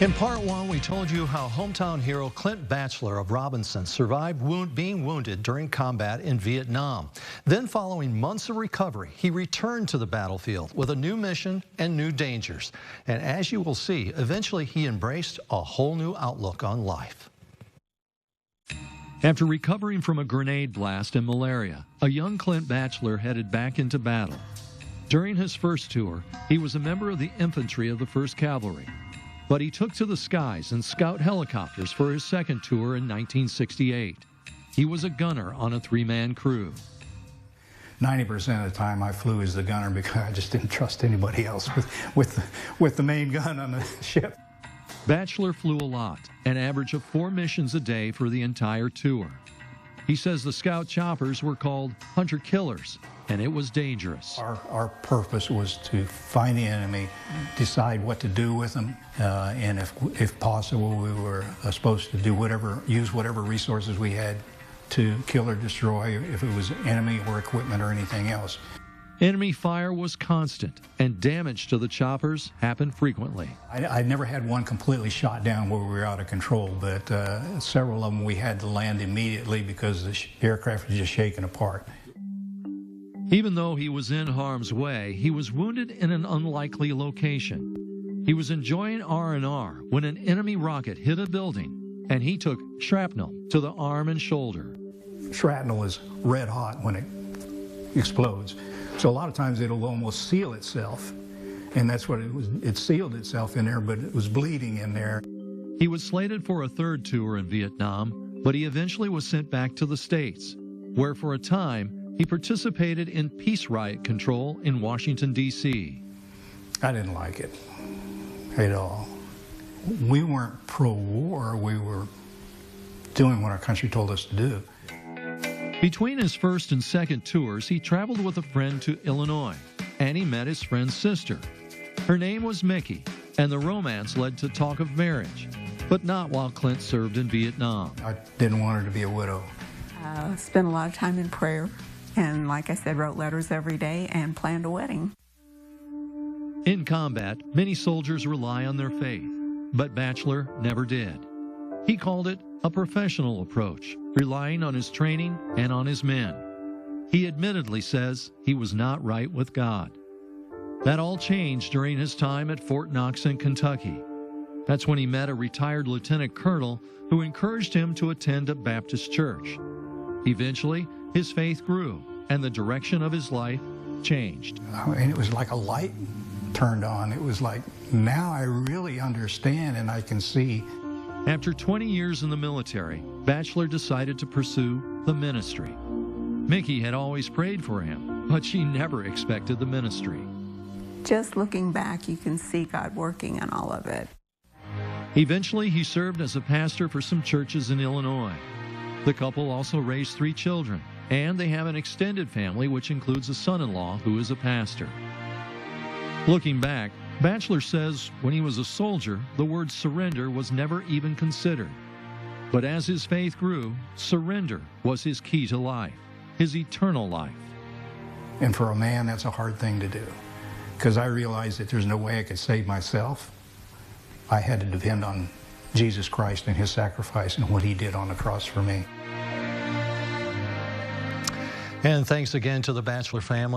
In part one, we told you how hometown hero Clint Batchelor of Robinson survived being wounded during combat in Vietnam. Then, following months of recovery, he returned to the battlefield with a new mission and new dangers. And as you will see, eventually he embraced a whole new outlook on life. After recovering from a grenade blast and malaria, a young Clint Batchelor headed back into battle. During his first tour, he was a member of the infantry of the 1st Cavalry. But he took to the skies and scout helicopters for his second tour in 1968. He was a gunner on a 3-man crew. 90% of the time I flew as the gunner because I just didn't trust anybody else with the main gun on the ship. Batchelor flew a lot, an average of 4 missions a day for the entire tour. He says the scout choppers were called hunter-killers, and it was dangerous. Our purpose was to find the enemy, decide what to do with them, and if possible, we were supposed to do use whatever resources we had to kill or destroy, if it was enemy or equipment or anything else. Enemy fire was constant, and damage to the choppers happened frequently. I never had one completely shot down where we were out of control, but several of them we had to land immediately because the aircraft was just shaking apart. Even though he was in harm's way, he was wounded in an unlikely location. He was enjoying R&R when an enemy rocket hit a building, and he took shrapnel to the arm and shoulder. Shrapnel is red hot when it explodes, so a lot of times it'll almost seal itself, and that's what it was. It sealed itself in there, but it was bleeding in there. He was slated for a 3rd tour in Vietnam, but he eventually was sent back to the States, where for a time he participated in peace riot control in Washington, D.C. I didn't like it at all. We weren't pro-war. We were doing what our country told us to do. Between his 1st and 2nd tours, he traveled with a friend to Illinois, and he met his friend's sister. Her name was Mickey, and the romance led to talk of marriage, but not while Clint served in Vietnam. I didn't want her to be a widow. Spent a lot of time in prayer. And like I said, wrote letters every day and planned a wedding. In combat, many soldiers rely on their faith, but Batchelor never did. He called it a professional approach, relying on his training and on his men. He admittedly says he was not right with God. That all changed during his time at Fort Knox in Kentucky. That's when he met a retired lieutenant colonel who encouraged him to attend a Baptist church. Eventually, his faith grew, and the direction of his life changed. And it was like a light turned on. It was like, now I really understand and I can see. After 20 years in the military, Batchelor decided to pursue the ministry. Mickey had always prayed for him, but she never expected the ministry. Just looking back, you can see God working in all of it. Eventually, he served as a pastor for some churches in Illinois. The couple also raised 3 children, and they have an extended family which includes a son-in-law who is a pastor. Looking back, Batchelor says when he was a soldier, the word surrender was never even considered. But as his faith grew, surrender was his key to life, his eternal life. And for a man, that's a hard thing to do, because I realized that there's no way I could save myself. I had to depend on Jesus Christ and his sacrifice and what he did on the cross for me. And thanks again to the Batchelor family.